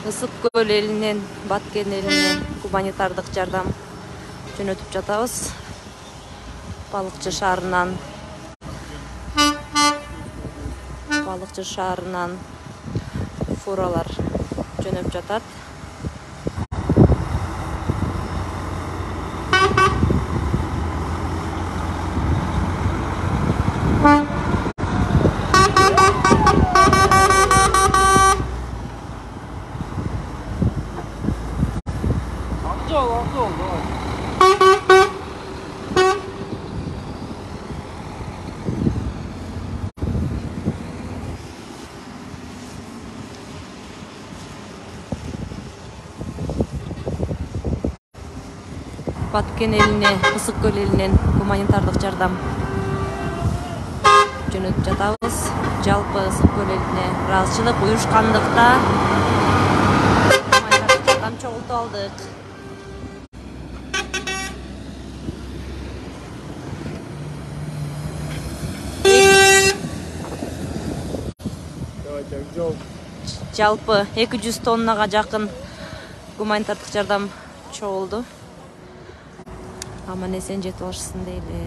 Ысык көл элинен Баткен элине гуманитардык жардам жөнөтүп жатабыз. Балыкчы шаарынан фуралар жөнөп жатат. Баткен элине, Ысык көл элинен гуманитардык жардам жөнөтүп жатабыз. Жалпы Ысык көл элине ыраазычылык уюшкандыкта гуманитардык жардам чогултуп алдык. Жалпы 200 тоннага жакын гуманитардык жардам чогулду. Аман эсен жетип алышсын дейли.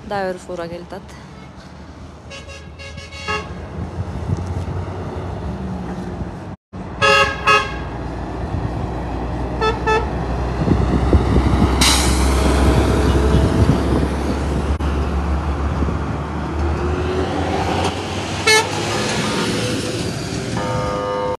Дагы бир фура келатат.